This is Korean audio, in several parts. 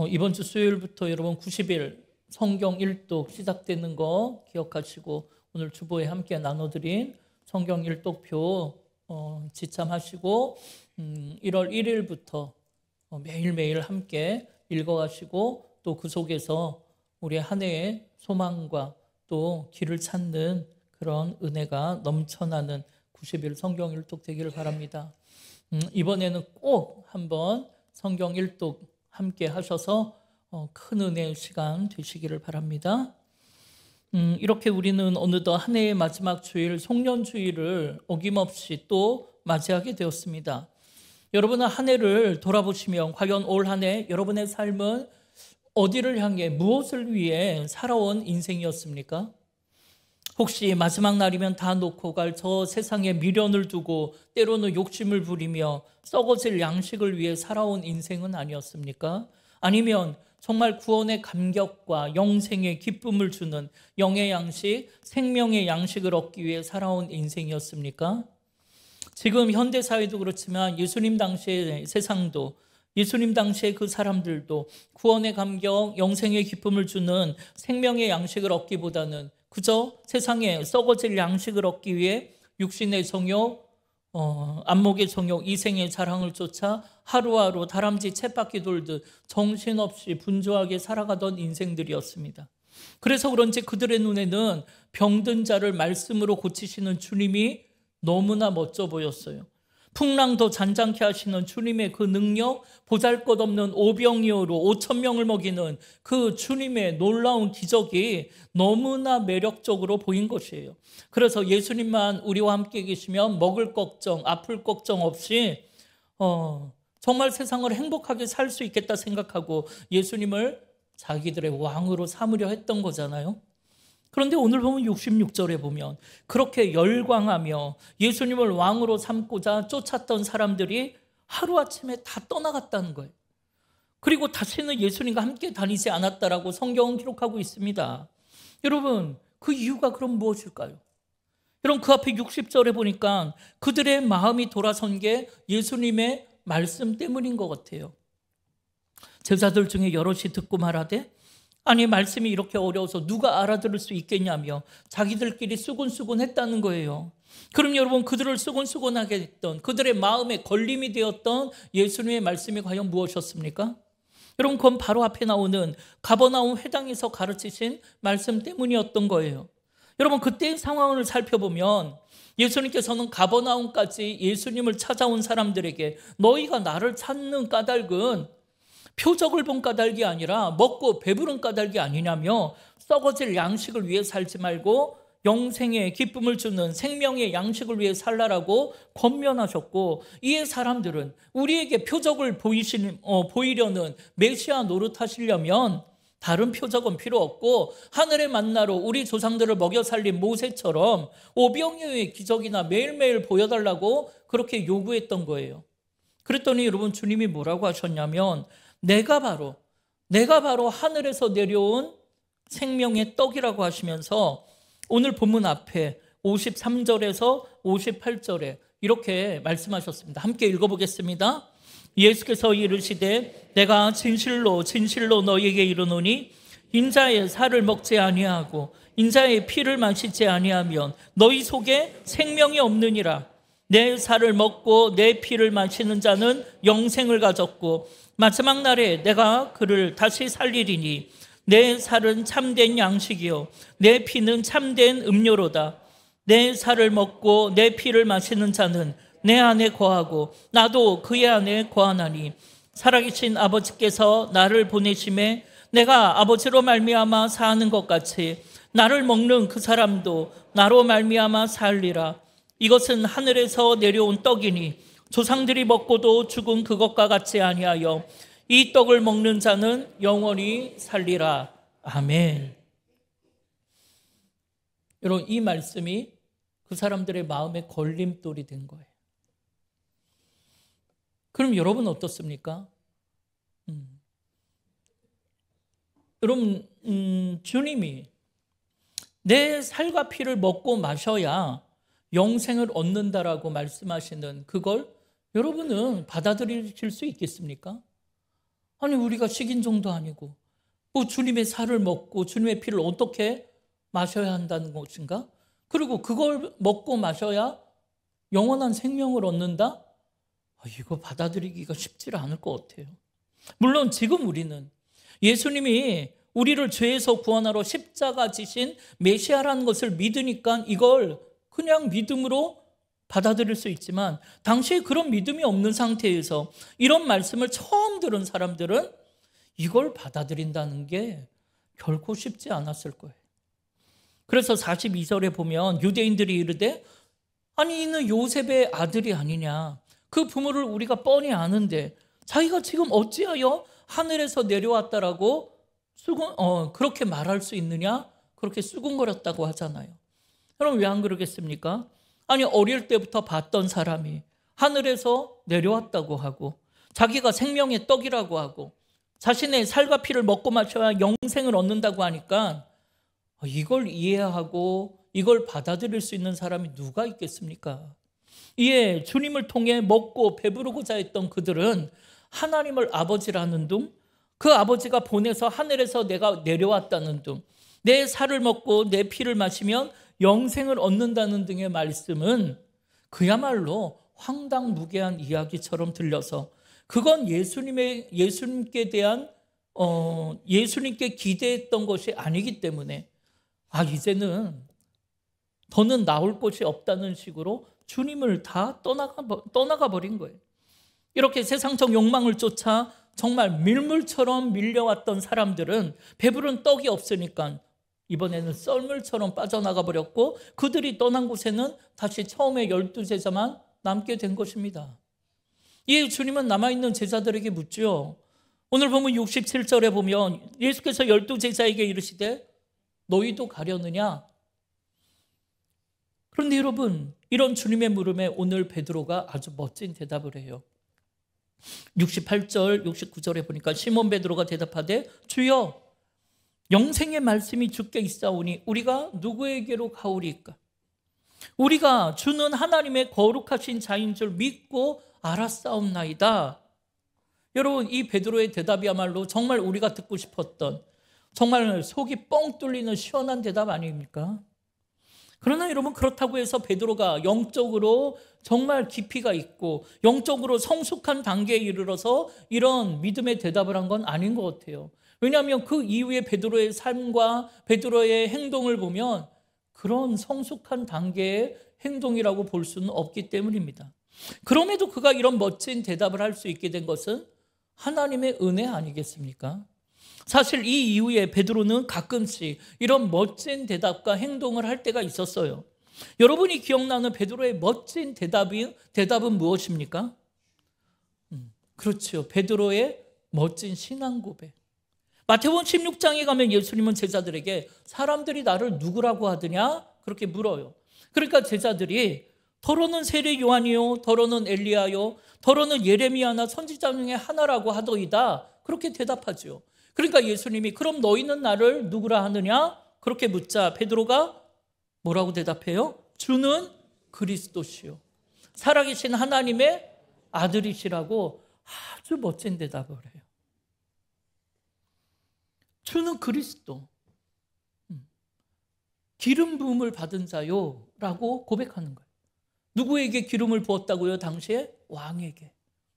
이번 주 수요일부터 여러분 90일 성경 일독 시작되는 거 기억하시고 오늘 주보에 함께 나눠드린 성경 일독표 지참하시고 1월 1일부터 매일매일 함께 읽어가시고 또 그 속에서 우리 한 해의 소망과 또 길을 찾는 그런 은혜가 넘쳐나는 90일 성경 일독 되기를 바랍니다. 이번에는 꼭 한번 성경 일독 함께 하셔서 큰 은혜의 시간 되시기를 바랍니다. 이렇게 우리는 어느덧 한 해의 마지막 주일 송년주일을 어김없이 또 맞이하게 되었습니다. 여러분은 한 해를 돌아보시면 과연 올 한 해 여러분의 삶은 어디를 향해 무엇을 위해 살아온 인생이었습니까? 혹시 마지막 날이면 다 놓고 갈 저 세상에 미련을 두고 때로는 욕심을 부리며 썩어질 양식을 위해 살아온 인생은 아니었습니까? 아니면 정말 구원의 감격과 영생의 기쁨을 주는 영의 양식, 생명의 양식을 얻기 위해 살아온 인생이었습니까? 지금 현대사회도 그렇지만 예수님 당시의 세상도 예수님 당시의 그 사람들도 구원의 감격, 영생의 기쁨을 주는 생명의 양식을 얻기보다는 그저 세상에 썩어질 양식을 얻기 위해 육신의 정욕, 안목의 정욕, 이생의 자랑을 쫓아 하루하루 다람쥐 쳇바퀴 돌듯 정신없이 분주하게 살아가던 인생들이었습니다. 그래서 그런지 그들의 눈에는 병든 자를 말씀으로 고치시는 주님이 너무나 멋져 보였어요. 풍랑도 잔잔케 하시는 주님의 그 능력, 보잘것없는 오병이어로 5,000명을 먹이는 그 주님의 놀라운 기적이 너무나 매력적으로 보인 것이에요. 그래서 예수님만 우리와 함께 계시면 먹을 걱정, 아플 걱정 없이 정말 세상을 행복하게 살 수 있겠다 생각하고 예수님을 자기들의 왕으로 삼으려 했던 거잖아요. 그런데 오늘 보면 66절에 보면 그렇게 열광하며 예수님을 왕으로 삼고자 쫓았던 사람들이 하루아침에 다 떠나갔다는 거예요. 그리고 다시는 예수님과 함께 다니지 않았다라고 성경은 기록하고 있습니다. 여러분, 그 이유가 그럼 무엇일까요? 여러분, 그 앞에 60절에 보니까 그들의 마음이 돌아선 게 예수님의 말씀 때문인 것 같아요. 제자들 중에 여럿이 듣고 말하되 아니 말씀이 이렇게 어려워서 누가 알아들을 수 있겠냐며 자기들끼리 수군수군 했다는 거예요. 그럼 여러분 그들을 수군수군하게 했던 그들의 마음에 걸림이 되었던 예수님의 말씀이 과연 무엇이었습니까? 여러분 그건 바로 앞에 나오는 가버나움 회당에서 가르치신 말씀 때문이었던 거예요. 여러분 그때의 상황을 살펴보면 예수님께서는 가버나움까지 예수님을 찾아온 사람들에게 너희가 나를 찾는 까닭은 표적을 본 까닭이 아니라 먹고 배부른 까닭이 아니냐며 썩어질 양식을 위해 살지 말고 영생의 기쁨을 주는 생명의 양식을 위해 살라라고 권면하셨고 이에 사람들은 우리에게 표적을 보이려는 메시아 노릇하시려면 다른 표적은 필요 없고 하늘의 만나로 우리 조상들을 먹여 살린 모세처럼 오병이어의 기적이나 매일매일 보여달라고 그렇게 요구했던 거예요. 그랬더니 여러분 주님이 뭐라고 하셨냐면 내가 바로 하늘에서 내려온 생명의 떡이라고 하시면서 오늘 본문 앞에 53절에서 58절에 이렇게 말씀하셨습니다. 함께 읽어보겠습니다. 예수께서 이르시되 내가 진실로 진실로 너희에게 이르노니 인자의 살을 먹지 아니하고 인자의 피를 마시지 아니하면 너희 속에 생명이 없느니라. 내 살을 먹고 내 피를 마시는 자는 영생을 가졌고 마지막 날에 내가 그를 다시 살리리니 내 살은 참된 양식이요 내 피는 참된 음료로다. 내 살을 먹고 내 피를 마시는 자는 내 안에 거하고 나도 그의 안에 거하나니 살아계신 아버지께서 나를 보내심에 내가 아버지로 말미암아 사는 것 같이 나를 먹는 그 사람도 나로 말미암아 살리라. 이것은 하늘에서 내려온 떡이니 조상들이 먹고도 죽은 그것과 같지 아니하여 이 떡을 먹는 자는 영원히 살리라. 아멘. 여러분 이 말씀이 그 사람들의 마음에 걸림돌이 된 거예요. 그럼 여러분 어떻습니까? 여러분 주님이 내 살과 피를 먹고 마셔야 영생을 얻는다라고 말씀하시는 그걸 여러분은 받아들이실 수 있겠습니까? 아니 우리가 식인종도 아니고 뭐 주님의 살을 먹고 주님의 피를 어떻게 마셔야 한다는 것인가? 그리고 그걸 먹고 마셔야 영원한 생명을 얻는다? 이거 받아들이기가 쉽지 않을 것 같아요. 물론 지금 우리는 예수님이 우리를 죄에서 구원하러 십자가 지신 메시아라는 것을 믿으니까 이걸 그냥 믿음으로 받아들일 수 있지만, 당시에 그런 믿음이 없는 상태에서 이런 말씀을 처음 들은 사람들은 이걸 받아들인다는 게 결코 쉽지 않았을 거예요. 그래서 42절에 보면 유대인들이 이르되 아니 이는 요셉의 아들이 아니냐, 그 부모를 우리가 뻔히 아는데 자기가 지금 어찌하여 하늘에서 내려왔다라고 그렇게 말할 수 있느냐, 그렇게 수군거렸다고 하잖아요. 여러분 왜 안 그러겠습니까? 아니 어릴 때부터 봤던 사람이 하늘에서 내려왔다고 하고 자기가 생명의 떡이라고 하고 자신의 살과 피를 먹고 마셔야 영생을 얻는다고 하니까 이걸 이해하고 이걸 받아들일 수 있는 사람이 누가 있겠습니까? 이에 주님을 통해 먹고 배부르고자 했던 그들은 하나님을 아버지라는 둥, 그 아버지가 보내서 하늘에서 내가 내려왔다는 둥, 내 살을 먹고 내 피를 마시면 영생을 얻는다는 등의 말씀은 그야말로 황당무계한 이야기처럼 들려서 그건 예수님께 대한 예수님께 기대했던 것이 아니기 때문에 이제는 더는 나올 곳이 없다는 식으로 주님을 다 떠나가 버린 거예요. 이렇게 세상적 욕망을 쫓아 정말 밀물처럼 밀려왔던 사람들은 배부른 떡이 없으니까 이번에는 썰물처럼 빠져나가 버렸고, 그들이 떠난 곳에는 다시 처음에 12제자만 남게 된 것입니다. 이 주님은 남아있는 제자들에게 묻죠. 오늘 보면 67절에 보면 예수께서 12제자에게 이르시되 너희도 가려느냐? 그런데 여러분, 이런 주님의 물음에 오늘 베드로가 아주 멋진 대답을 해요. 68절, 69절에 보니까 시몬 베드로가 대답하되 주여 영생의 말씀이 주께 있사오니 우리가 누구에게로 가오리까? 우리가 주는 하나님의 거룩하신 자인 줄 믿고 알았사옵나이다. 여러분, 이 베드로의 대답이야말로 정말 우리가 듣고 싶었던, 정말 속이 뻥 뚫리는 시원한 대답 아닙니까? 그러나 여러분, 그렇다고 해서 베드로가 영적으로 정말 깊이가 있고 영적으로 성숙한 단계에 이르러서 이런 믿음의 대답을 한 건 아닌 것 같아요. 왜냐하면 그 이후에 베드로의 삶과 베드로의 행동을 보면 그런 성숙한 단계의 행동이라고 볼 수는 없기 때문입니다. 그럼에도 그가 이런 멋진 대답을 할 수 있게 된 것은 하나님의 은혜 아니겠습니까? 사실 이 이후에 베드로는 가끔씩 이런 멋진 대답과 행동을 할 때가 있었어요. 여러분이 기억나는 베드로의 멋진 대답은 무엇입니까? 그렇죠. 베드로의 멋진 신앙 고백. 마태복음 16장에 가면 예수님은 제자들에게 사람들이 나를 누구라고 하더냐? 그렇게 물어요. 그러니까 제자들이 더러는 세례 요한이요, 더러는 엘리야요, 더러는 예레미야나 선지자 중에 하나라고 하더이다. 그렇게 대답하죠. 그러니까 예수님이 그럼 너희는 나를 누구라 하느냐? 그렇게 묻자 베드로가 뭐라고 대답해요? 주는 그리스도시요, 살아계신 하나님의 아들이시라고 아주 멋진 대답을 해요. 주는 그리스도, 기름 부음을 받은 자요 라고 고백하는 거예요. 누구에게 기름을 부었다고요? 당시에 왕에게,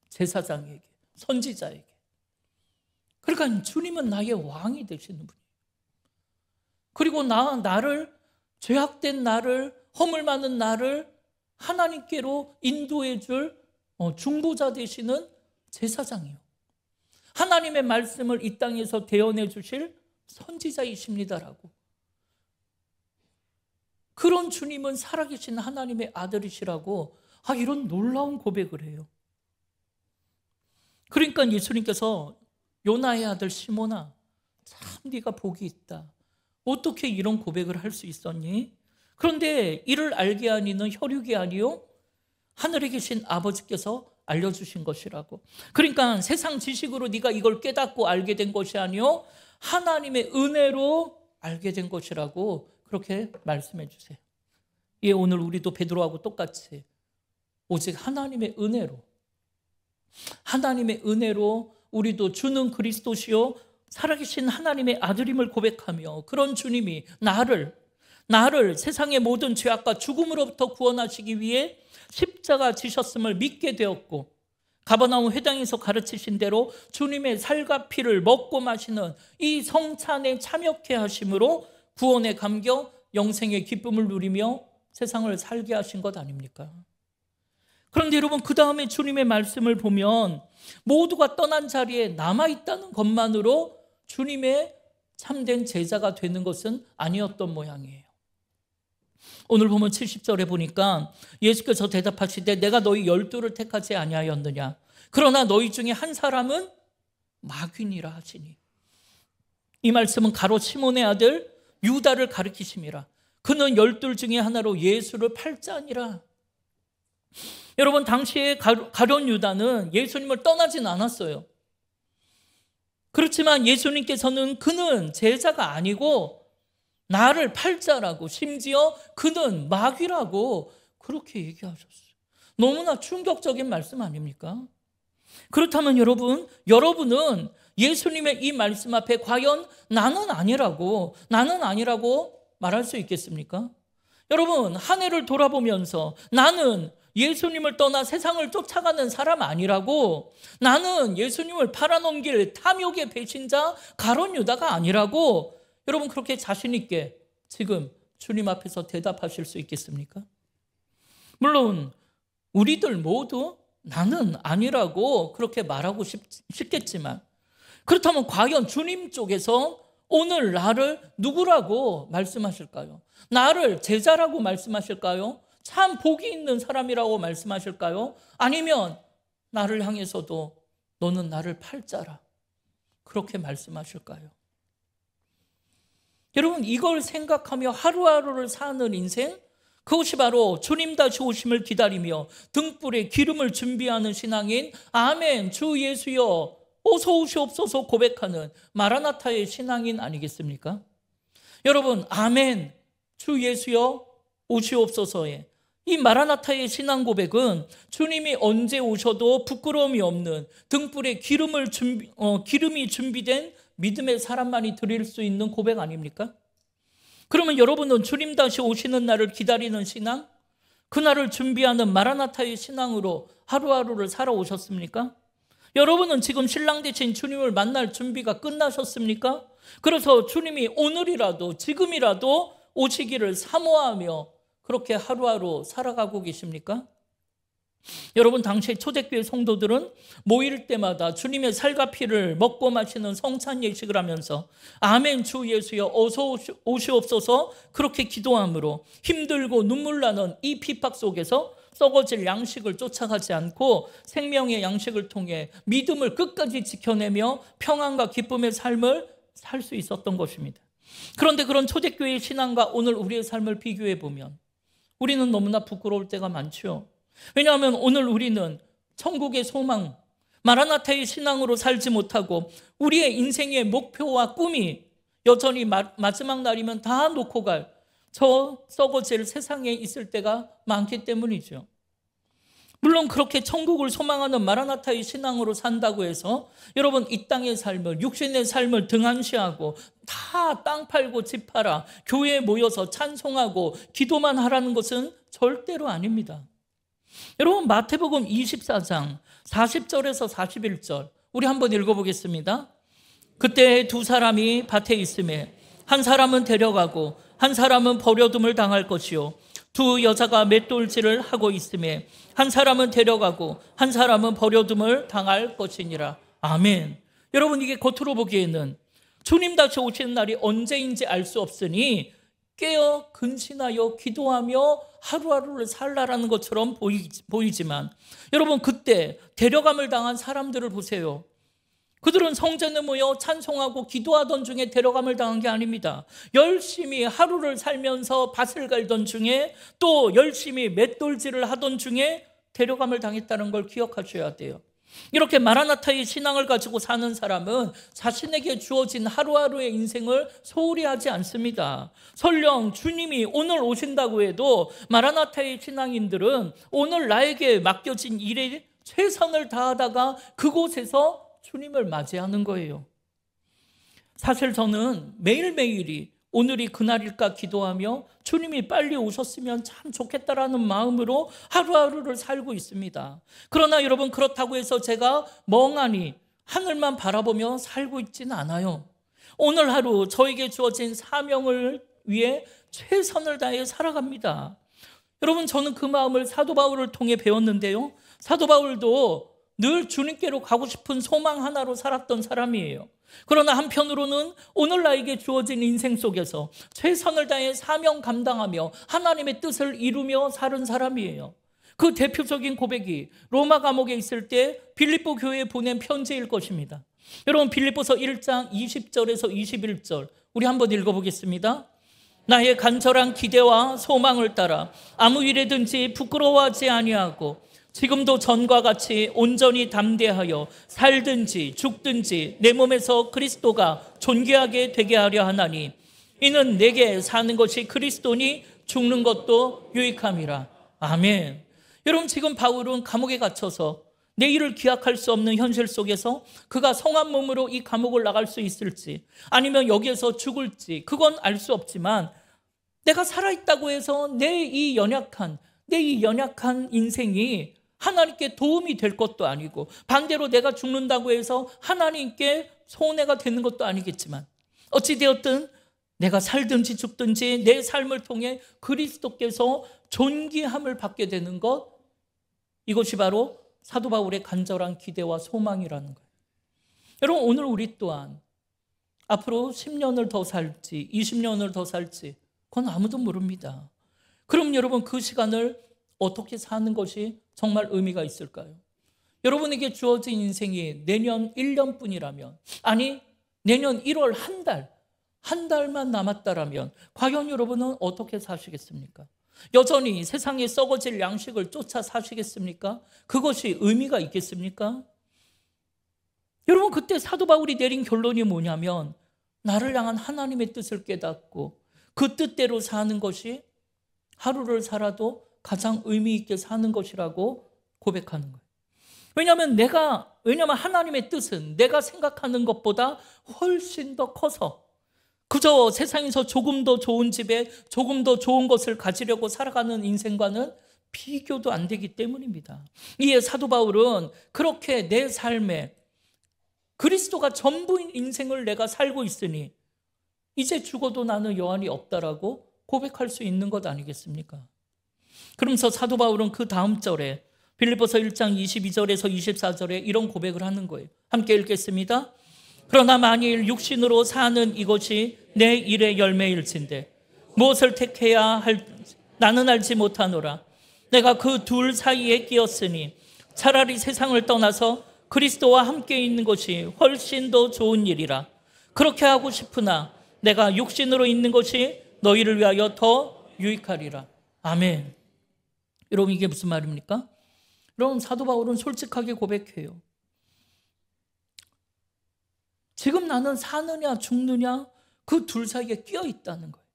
제사장에게, 선지자에게. 그러니까 주님은 나의 왕이 되시는 분이에요. 그리고 나를, 죄악된 나를, 허물 많은 나를 하나님께로 인도해 줄 중보자 되시는 제사장이요, 하나님의 말씀을 이 땅에서 대언해 주실 선지자이십니다라고. 그런 주님은 살아계신 하나님의 아들이시라고 이런 놀라운 고백을 해요. 그러니까 예수님께서 요나의 아들 시몬아, 참 네가 복이 있다. 어떻게 이런 고백을 할 수 있었니? 그런데 이를 알게 한 이는 혈육이 아니요 하늘에 계신 아버지께서 알려주신 것이라고. 그러니까 세상 지식으로 네가 이걸 깨닫고 알게 된 것이 아니요 하나님의 은혜로 알게 된 것이라고 그렇게 말씀해 주세요. 예, 오늘 우리도 베드로하고 똑같이 오직 하나님의 은혜로 우리도 주는 그리스도시요 살아계신 하나님의 아들임을 고백하며 그런 주님이 나를 세상의 모든 죄악과 죽음으로부터 구원하시기 위해 십자가 지셨음을 믿게 되었고 가버나움 회당에서 가르치신 대로 주님의 살과 피를 먹고 마시는 이 성찬에 참여케 하심으로 구원에 감겨 영생의 기쁨을 누리며 세상을 살게 하신 것 아닙니까? 그런데 여러분, 그 다음에 주님의 말씀을 보면 모두가 떠난 자리에 남아있다는 것만으로 주님의 참된 제자가 되는 것은 아니었던 모양이에요. 오늘 보면 70절에 보니까 예수께서 대답하시되 내가 너희 12를 택하지 아니하였느냐? 그러나 너희 중에 한 사람은 마귀니라 하시니. 이 말씀은 가롯 시몬의 아들 유다를 가리키심이라. 그는 12 중에 하나로 예수를 팔자니라. 여러분, 당시에 가룟 유다는 예수님을 떠나진 않았어요. 그렇지만 예수님께서는 그는 제자가 아니고 나를 팔자라고, 심지어 그는 마귀라고 그렇게 얘기하셨어요. 너무나 충격적인 말씀 아닙니까? 그렇다면 여러분은 예수님의 이 말씀 앞에 과연 나는 아니라고 말할 수 있겠습니까? 여러분, 한 해를 돌아보면서 나는 예수님을 떠나 세상을 쫓아가는 사람 아니라고, 나는 예수님을 팔아넘길 탐욕의 배신자 가룟 유다가 아니라고 여러분 그렇게 자신 있게 지금 주님 앞에서 대답하실 수 있겠습니까? 물론 우리들 모두 나는 아니라고 그렇게 말하고 싶겠지만, 그렇다면 과연 주님 쪽에서 오늘 나를 누구라고 말씀하실까요? 나를 제자라고 말씀하실까요? 참 복이 있는 사람이라고 말씀하실까요? 아니면 나를 향해서도 너는 나를 팔자라 그렇게 말씀하실까요? 여러분, 이걸 생각하며 하루하루를 사는 인생, 그것이 바로 주님 다시 오심을 기다리며 등불에 기름을 준비하는 신앙인 아멘 주 예수여 어서 오시옵소서 고백하는 마라나타의 신앙인 아니겠습니까? 여러분, 아멘 주 예수여 오시옵소서의 이 마라나타의 신앙 고백은 주님이 언제 오셔도 부끄러움이 없는 등불에 기름이 준비된 믿음의 사람만이 드릴 수 있는 고백 아닙니까? 그러면 여러분은 주님 다시 오시는 날을 기다리는 신앙, 그날을 준비하는 마라나타의 신앙으로 하루하루를 살아오셨습니까? 여러분은 지금 신랑 되신 주님을 만날 준비가 끝나셨습니까? 그래서 주님이 오늘이라도 지금이라도 오시기를 사모하며 그렇게 하루하루 살아가고 계십니까? 여러분, 당시 초대교회 성도들은 모일 때마다 주님의 살과 피를 먹고 마시는 성찬 예식을 하면서 아멘 주 예수여 어서 오시옵소서 그렇게 기도함으로 힘들고 눈물 나는 이 핍박 속에서 썩어질 양식을 쫓아가지 않고 생명의 양식을 통해 믿음을 끝까지 지켜내며 평안과 기쁨의 삶을 살 수 있었던 것입니다. 그런데 그런 초대교회의 신앙과 오늘 우리의 삶을 비교해 보면 우리는 너무나 부끄러울 때가 많죠. 왜냐하면 오늘 우리는 천국의 소망, 마라나타의 신앙으로 살지 못하고 우리의 인생의 목표와 꿈이 여전히 마지막 날이면 다 놓고 갈 저 썩어질 세상에 있을 때가 많기 때문이죠. 물론 그렇게 천국을 소망하는 마라나타의 신앙으로 산다고 해서 여러분 이 땅의 삶을, 육신의 삶을 등한시하고 다 땅 팔고 집 팔아 교회에 모여서 찬송하고 기도만 하라는 것은 절대로 아닙니다. 여러분, 마태복음 24장 40절에서 41절 우리 한번 읽어보겠습니다. 그때 두 사람이 밭에 있음에 한 사람은 데려가고 한 사람은 버려둠을 당할 것이요 두 여자가 맷돌질을 하고 있음에 한 사람은 데려가고 한 사람은 버려둠을 당할 것이니라. 아멘. 여러분, 이게 겉으로 보기에는 주님 다시 오시는 날이 언제인지 알 수 없으니 깨어 근신하여 기도하며 하루하루를 살라라는 것처럼 보이지만 여러분, 그때 데려감을 당한 사람들을 보세요. 그들은 성전에 모여 찬송하고 기도하던 중에 데려감을 당한 게 아닙니다. 열심히 하루를 살면서 밭을 갈던 중에 또 열심히 맷돌질을 하던 중에 데려감을 당했다는 걸 기억하셔야 돼요. 이렇게 마라나타의 신앙을 가지고 사는 사람은 자신에게 주어진 하루하루의 인생을 소홀히 하지 않습니다. 설령 주님이 오늘 오신다고 해도 마라나타의 신앙인들은 오늘 나에게 맡겨진 일에 최선을 다하다가 그곳에서 주님을 맞이하는 거예요. 사실 저는 매일매일이 오늘이 그날일까 기도하며 주님이 빨리 오셨으면 참 좋겠다라는 마음으로 하루하루를 살고 있습니다. 그러나 여러분, 그렇다고 해서 제가 멍하니 하늘만 바라보며 살고 있지는 않아요. 오늘 하루 저에게 주어진 사명을 위해 최선을 다해 살아갑니다. 여러분, 저는 그 마음을 사도 바울을 통해 배웠는데요. 사도 바울도 늘 주님께로 가고 싶은 소망 하나로 살았던 사람이에요. 그러나 한편으로는 오늘 나에게 주어진 인생 속에서 최선을 다해 사명 감당하며 하나님의 뜻을 이루며 사는 사람이에요. 그 대표적인 고백이 로마 감옥에 있을 때 빌립보 교회에 보낸 편지일 것입니다. 여러분, 빌립보서 1장 20절에서 21절 우리 한번 읽어보겠습니다. 나의 간절한 기대와 소망을 따라 아무 일에든지 부끄러워하지 아니하고 지금도 전과 같이 온전히 담대하여 살든지 죽든지 내 몸에서 그리스도가 존귀하게 되게 하려 하나니 이는 내게 사는 것이 그리스도니 죽는 것도 유익함이라. 아멘. 여러분, 지금 바울은 감옥에 갇혀서 내일을 기약할 수 없는 현실 속에서 그가 성한 몸으로 이 감옥을 나갈 수 있을지 아니면 여기에서 죽을지 그건 알 수 없지만 내가 살아있다고 해서 내 이 연약한 인생이 하나님께 도움이 될 것도 아니고 반대로 내가 죽는다고 해서 하나님께 손해가 되는 것도 아니겠지만 어찌되었든 내가 살든지 죽든지 내 삶을 통해 그리스도께서 존귀함을 받게 되는 것, 이것이 바로 사도 바울의 간절한 기대와 소망이라는 거예요. 여러분, 오늘 우리 또한 앞으로 10년을 더 살지 20년을 더 살지 그건 아무도 모릅니다. 그럼 여러분, 그 시간을 어떻게 사는 것이 정말 의미가 있을까요? 여러분에게 주어진 인생이 내년 1년뿐이라면, 아니 내년 1월 한 달만 남았다라면 과연 여러분은 어떻게 사시겠습니까? 여전히 세상에 썩어질 양식을 쫓아 사시겠습니까? 그것이 의미가 있겠습니까? 여러분, 그때 사도 바울이 내린 결론이 뭐냐면 나를 향한 하나님의 뜻을 깨닫고 그 뜻대로 사는 것이 하루를 살아도 가장 의미 있게 사는 것이라고 고백하는 거예요. 왜냐하면 하나님의 뜻은 내가 생각하는 것보다 훨씬 더 커서 그저 세상에서 조금 더 좋은 집에 조금 더 좋은 것을 가지려고 살아가는 인생과는 비교도 안 되기 때문입니다. 이에 사도 바울은 그렇게 내 삶에 그리스도가 전부인 인생을 내가 살고 있으니 이제 죽어도 나는 여한이 없다라고 고백할 수 있는 것 아니겠습니까? 그러면서 사도 바울은 그 다음 절에 빌립보서 1장 22절에서 24절에 이런 고백을 하는 거예요. 함께 읽겠습니다. 그러나 만일 육신으로 사는 이것이 내 일의 열매일진데 무엇을 택해야 할지 나는 알지 못하노라. 내가 그 둘 사이에 끼었으니 차라리 세상을 떠나서 그리스도와 함께 있는 것이 훨씬 더 좋은 일이라. 그렇게 하고 싶으나 내가 육신으로 있는 것이 너희를 위하여 더 유익하리라. 아멘. 여러분, 이게 무슨 말입니까? 여러분, 사도 바울은 솔직하게 고백해요. 지금 나는 사느냐 죽느냐 그 둘 사이에 끼어 있다는 거예요.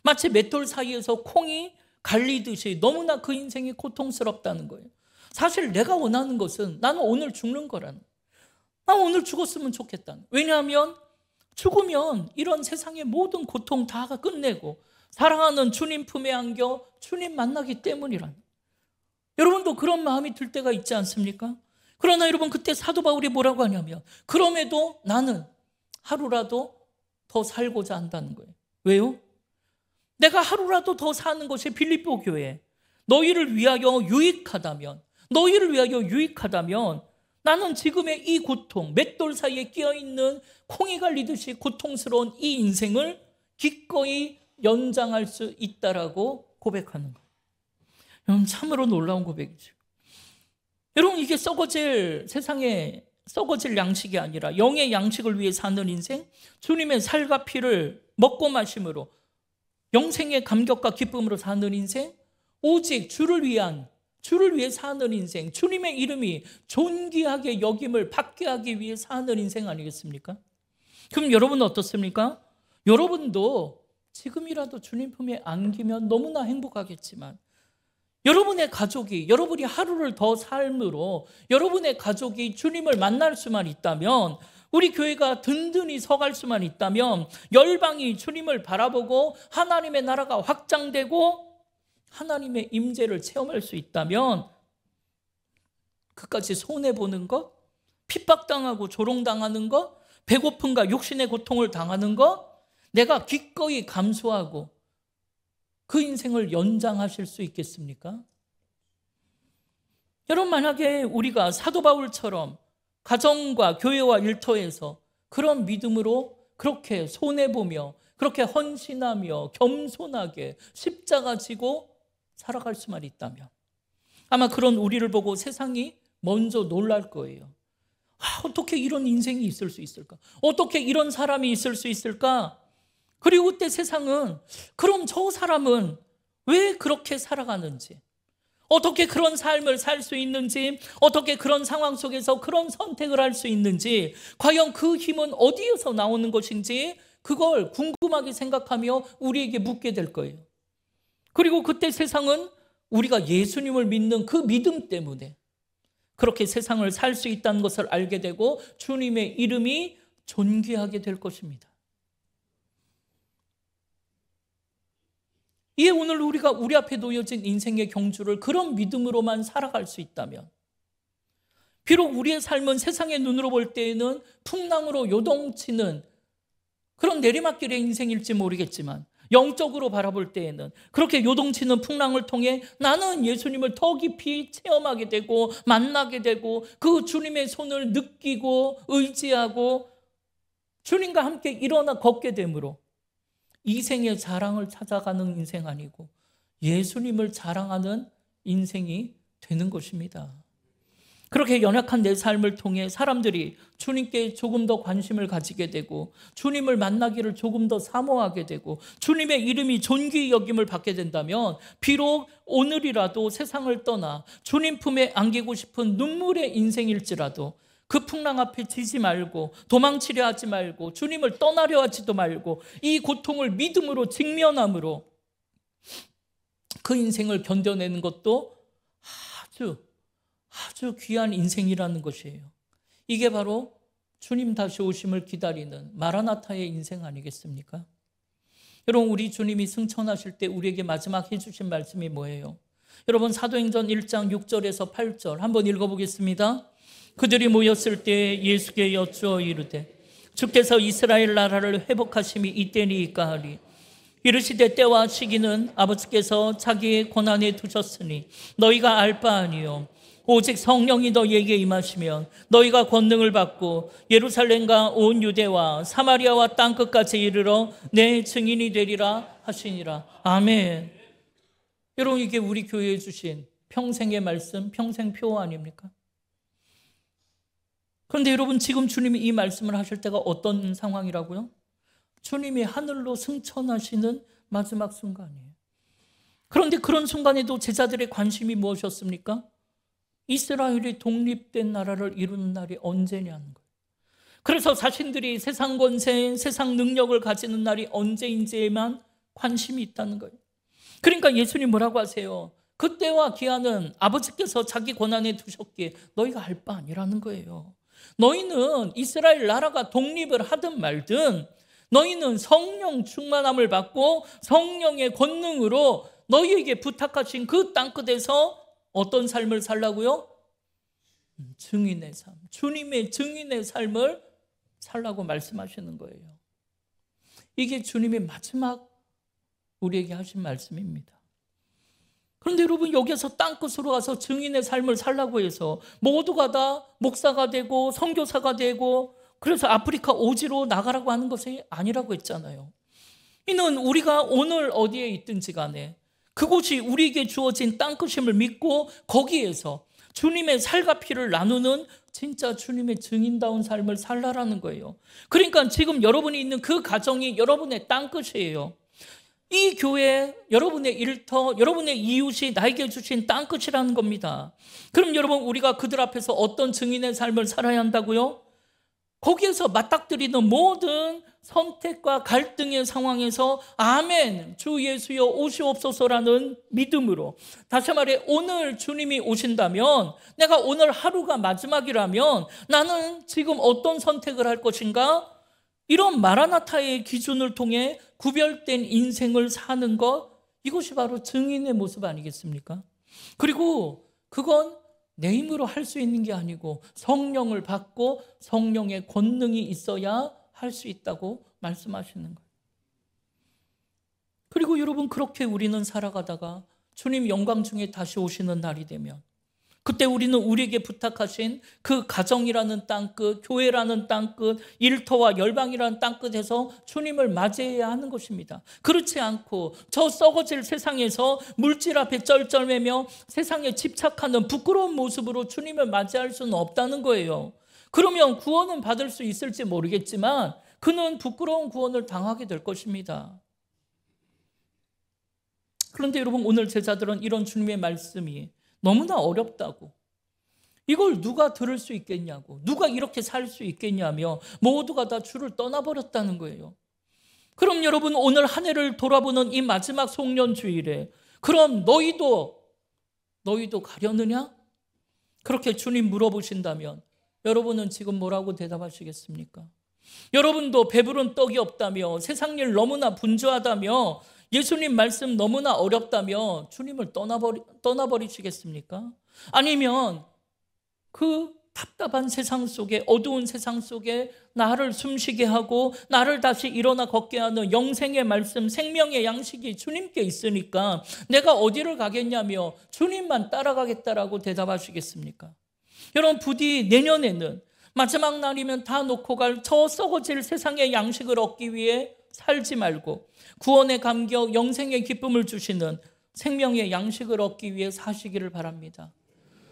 마치 맷돌 사이에서 콩이 갈리듯이 너무나 그 인생이 고통스럽다는 거예요. 사실 내가 원하는 것은 나는 오늘 죽는 거라는 거예요. 나 오늘 죽었으면 좋겠다는 거예요. 왜냐하면 죽으면 이런 세상의 모든 고통 다 끝내고 사랑하는 주님 품에 안겨 주님 만나기 때문이라는 거예요. 여러분도 그런 마음이 들 때가 있지 않습니까? 그러나 여러분, 그때 사도 바울이 뭐라고 하냐면 그럼에도 나는 하루라도 더 살고자 한다는 거예요. 왜요? 내가 하루라도 더 사는 것이 빌립보 교회 너희를 위하여 유익하다면 나는 지금의 이 고통, 맷돌 사이에 끼어있는 콩이 갈리듯이 고통스러운 이 인생을 기꺼이 연장할 수 있다라고 고백하는 거예요. 여러분, 참으로 놀라운 고백이죠. 여러분, 이게 세상에 썩어질 양식이 아니라 영의 양식을 위해 사는 인생, 주님의 살과 피를 먹고 마심으로 영생의 감격과 기쁨으로 사는 인생, 오직 주를 위해 사는 인생, 주님의 이름이 존귀하게 여김을 받게 하기 위해 사는 인생 아니겠습니까? 그럼 여러분은 어떻습니까? 여러분도 지금이라도 주님 품에 안기면 너무나 행복하겠지만 여러분의 가족이, 여러분이 하루를 더 삶으로 여러분의 가족이 주님을 만날 수만 있다면, 우리 교회가 든든히 서갈 수만 있다면, 열방이 주님을 바라보고 하나님의 나라가 확장되고 하나님의 임재를 체험할 수 있다면, 그까지 손해보는 것, 핍박당하고 조롱당하는 것, 배고픔과 육신의 고통을 당하는 것, 내가 기꺼이 감수하고 그 인생을 연장하실 수 있겠습니까? 여러분, 만약에 우리가 사도 바울처럼 가정과 교회와 일터에서 그런 믿음으로 그렇게 손해보며 그렇게 헌신하며 겸손하게 십자가 지고 살아갈 수만 있다면, 아마 그런 우리를 보고 세상이 먼저 놀랄 거예요. 어떻게 이런 인생이 있을 수 있을까? 어떻게 이런 사람이 있을 수 있을까? 그리고 그때 세상은, 그럼 저 사람은 왜 그렇게 살아가는지, 어떻게 그런 삶을 살 수 있는지, 어떻게 그런 상황 속에서 그런 선택을 할 수 있는지, 과연 그 힘은 어디에서 나오는 것인지, 그걸 궁금하게 생각하며 우리에게 묻게 될 거예요. 그리고 그때 세상은 우리가 예수님을 믿는 그 믿음 때문에 그렇게 세상을 살 수 있다는 것을 알게 되고 주님의 이름이 존귀하게 될 것입니다. 이에 오늘 우리가 우리 앞에 놓여진 인생의 경주를 그런 믿음으로만 살아갈 수 있다면, 비록 우리의 삶은 세상의 눈으로 볼 때에는 풍랑으로 요동치는 그런 내리막길의 인생일지 모르겠지만, 영적으로 바라볼 때에는 그렇게 요동치는 풍랑을 통해 나는 예수님을 더 깊이 체험하게 되고 만나게 되고 그 주님의 손을 느끼고 의지하고 주님과 함께 일어나 걷게 되므로 이생의 자랑을 찾아가는 인생 아니고 예수님을 자랑하는 인생이 되는 것입니다. 그렇게 연약한 내 삶을 통해 사람들이 주님께 조금 더 관심을 가지게 되고 주님을 만나기를 조금 더 사모하게 되고 주님의 이름이 존귀 여김을 받게 된다면, 비록 오늘이라도 세상을 떠나 주님 품에 안기고 싶은 눈물의 인생일지라도 그 풍랑 앞에 지지 말고 도망치려 하지 말고 주님을 떠나려 하지도 말고 이 고통을 믿음으로 직면함으로 그 인생을 견뎌내는 것도 아주 귀한 인생이라는 것이에요. 이게 바로 주님 다시 오심을 기다리는 마라나타의 인생 아니겠습니까? 여러분, 우리 주님이 승천하실 때 우리에게 마지막 해주신 말씀이 뭐예요? 여러분, 사도행전 1장 6절에서 8절 한번 읽어보겠습니다. 그들이 모였을 때 예수께 여쭈어 이르되 주께서 이스라엘 나라를 회복하심이 이때니이까 하리. 이르시되 때와 시기는 아버지께서 자기의 권한에 두셨으니 너희가 알 바 아니요 오직 성령이 너희에게 임하시면 너희가 권능을 받고 예루살렘과 온 유대와 사마리아와 땅끝까지 이르러 내 증인이 되리라 하시니라. 아멘. 여러분, 이게 우리 교회에 주신 평생의 말씀, 평생표 아닙니까? 그런데 여러분, 지금 주님이 이 말씀을 하실 때가 어떤 상황이라고요? 주님이 하늘로 승천하시는 마지막 순간이에요. 그런데 그런 순간에도 제자들의 관심이 무엇이었습니까? 이스라엘이 독립된 나라를 이루는 날이 언제냐는 거예요. 그래서 자신들이 세상 권세, 세상 능력을 가지는 날이 언제인지에만 관심이 있다는 거예요. 그러니까 예수님 뭐라고 하세요? 그때와 기한은 아버지께서 자기 권한에 두셨기에 너희가 알 바 아니라는 거예요. 너희는 이스라엘 나라가 독립을 하든 말든 너희는 성령 충만함을 받고 성령의 권능으로 너희에게 부탁하신 그 땅끝에서 어떤 삶을 살라고요? 증인의 삶, 주님의 증인의 삶을 살라고 말씀하시는 거예요. 이게 주님의 마지막 우리에게 하신 말씀입니다. 그런데 여러분, 여기서 땅끝으로 가서 증인의 삶을 살라고 해서 모두가 다 목사가 되고 선교사가 되고 그래서 아프리카 오지로 나가라고 하는 것이 아니라고 했잖아요. 이는 우리가 오늘 어디에 있든지 간에 그곳이 우리에게 주어진 땅끝임을 믿고 거기에서 주님의 살과 피를 나누는 진짜 주님의 증인다운 삶을 살라라는 거예요. 그러니까 지금 여러분이 있는 그 가정이 여러분의 땅끝이에요. 이 교회, 여러분의 일터, 여러분의 이웃이 나에게 주신 땅끝이라는 겁니다. 그럼 여러분, 우리가 그들 앞에서 어떤 증인의 삶을 살아야 한다고요? 거기에서 맞닥뜨리는 모든 선택과 갈등의 상황에서 아멘, 주 예수여 오시옵소서라는 믿음으로, 다시 말해 오늘 주님이 오신다면, 내가 오늘 하루가 마지막이라면 나는 지금 어떤 선택을 할 것인가? 이런 마라나타의 기준을 통해 구별된 인생을 사는 것, 이것이 바로 증인의 모습 아니겠습니까? 그리고 그건 내 힘으로 할 수 있는 게 아니고 성령을 받고 성령의 권능이 있어야 할 수 있다고 말씀하시는 거예요. 그리고 여러분, 그렇게 우리는 살아가다가 주님 영광 중에 다시 오시는 날이 되면, 그때 우리는 우리에게 부탁하신 그 가정이라는 땅끝, 교회라는 땅끝, 일터와 열방이라는 땅끝에서 주님을 맞이해야 하는 것입니다. 그렇지 않고 저 썩어질 세상에서 물질 앞에 쩔쩔매며 세상에 집착하는 부끄러운 모습으로 주님을 맞이할 수는 없다는 거예요. 그러면 구원은 받을 수 있을지 모르겠지만 그는 부끄러운 구원을 당하게 될 것입니다. 그런데 여러분, 오늘 제자들은 이런 주님의 말씀이 너무나 어렵다고, 이걸 누가 들을 수 있겠냐고, 누가 이렇게 살 수 있겠냐며 모두가 다 주를 떠나버렸다는 거예요. 그럼 여러분, 오늘 한 해를 돌아보는 이 마지막 송년주일에 그럼 너희도 가려느냐? 그렇게 주님 물어보신다면 여러분은 지금 뭐라고 대답하시겠습니까? 여러분도 배부른 떡이 없다며, 세상 일 너무나 분주하다며, 예수님 말씀 너무나 어렵다며 주님을 떠나버리시겠습니까? 아니면 그 답답한 세상 속에, 어두운 세상 속에 나를 숨쉬게 하고 나를 다시 일어나 걷게 하는 영생의 말씀, 생명의 양식이 주님께 있으니까 내가 어디를 가겠냐며 주님만 따라가겠다라고 대답하시겠습니까? 여러분, 부디 내년에는 마지막 날이면 다 놓고 갈 저 썩어질 세상의 양식을 얻기 위해 살지 말고 구원의 감격, 영생의 기쁨을 주시는 생명의 양식을 얻기 위해 사시기를 바랍니다.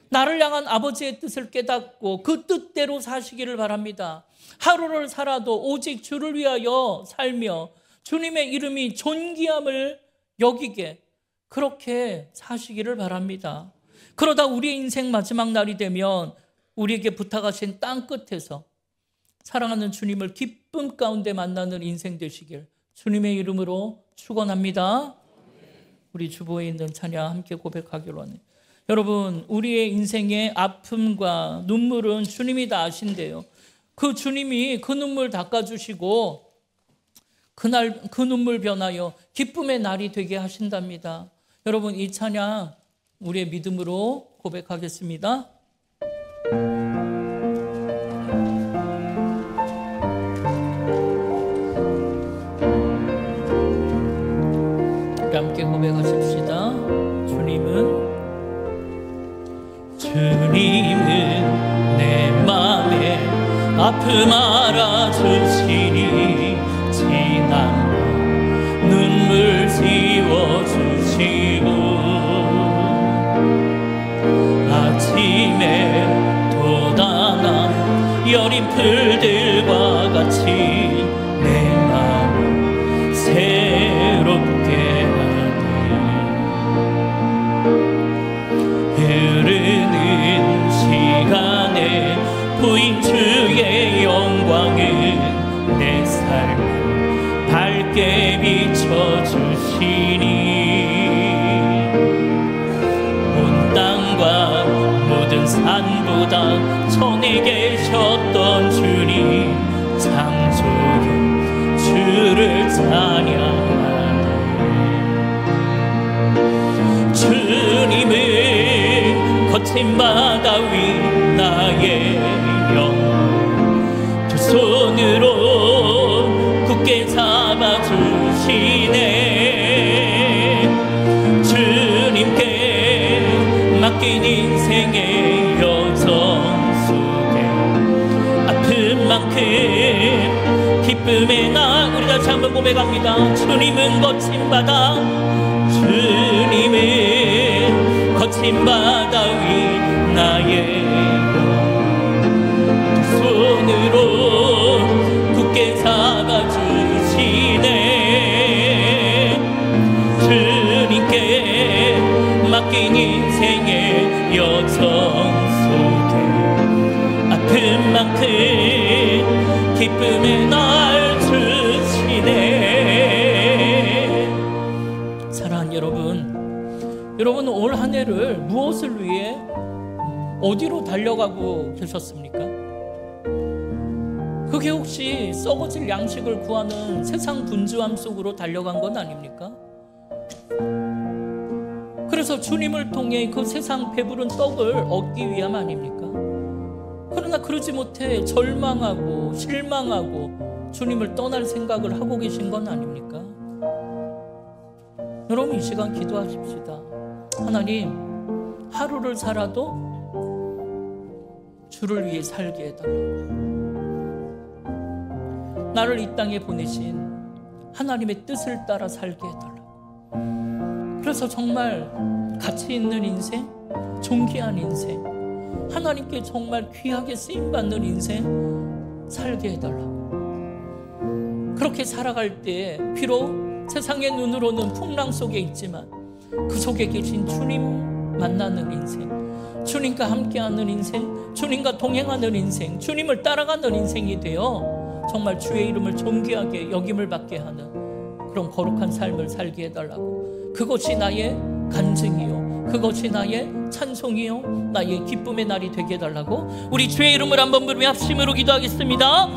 나를 향한 아버지의 뜻을 깨닫고 그 뜻대로 사시기를 바랍니다. 하루를 살아도 오직 주를 위하여 살며 주님의 이름이 존귀함을 여기게, 그렇게 사시기를 바랍니다. 그러다 우리의 인생 마지막 날이 되면 우리에게 부탁하신 땅 끝에서 사랑하는 주님을 기쁨 가운데 만나는 인생 되시길 주님의 이름으로 축원합니다. 우리 주보에 있는 찬양 함께 고백하기로 하네요. 여러분, 우리의 인생의 아픔과 눈물은 주님이 다 아신대요. 그 주님이 그 눈물 닦아주시고 그날 그 눈물 변하여 기쁨의 날이 되게 하신답니다. 여러분, 이 찬양 우리의 믿음으로 고백하겠습니다. 함께 고백하십시다. 주님은 내 맘에 아픔 알아주시니 지난 눈물 지워주시고 아침에 돋아난 여린 풀들과 같이 내 마음을 새롭게 시간에 보인 주의 영광은 내 삶을 밝게 비춰주시니 온 땅과 모든 산보다 전에 계셨던 주님 창조의 주를 찬양하네. 주님은 거친 바다 위 나의 영 두 손으로 굳게 잡아주시네. 주님께 맡긴 인생의 여정 속에 아픈 만큼 기쁨의 날, 우리 다시 한번 고백합니다. 주님은 거친 바다, 주님은 거친 바다 위 나의 두 손으로 굳게 잡아주시네. 주님께 맡긴 인생의 여정 속에 아픈 만큼 기쁨의 날 여러분 올 한 해를 무엇을 위해 어디로 달려가고 계셨습니까? 그게 혹시 썩어질 양식을 구하는 세상 분주함 속으로 달려간 건 아닙니까? 그래서 주님을 통해 그 세상 배부른 떡을 얻기 위함 아닙니까? 그러나 그러지 못해 절망하고 실망하고 주님을 떠날 생각을 하고 계신 건 아닙니까? 여러분 이 시간 기도하십시다. 하나님, 하루를 살아도 주를 위해 살게 해달라고. 나를 이 땅에 보내신 하나님의 뜻을 따라 살게 해달라고. 그래서 정말 가치 있는 인생, 존귀한 인생, 하나님께 정말 귀하게 쓰임받는 인생 살게 해달라고. 그렇게 살아갈 때 비록 세상의 눈으로는 풍랑 속에 있지만 그 속에 계신 주님 만나는 인생, 주님과 함께하는 인생, 주님과 동행하는 인생, 주님을 따라가는 인생이 되어 정말 주의 이름을 존귀하게 여김을 받게 하는 그런 거룩한 삶을 살게 해달라고. 그것이 나의 간증이요, 그것이 나의 찬송이요, 나의 기쁨의 날이 되게 해달라고. 우리 주의 이름을 한번 부르며 합심으로 기도하겠습니다.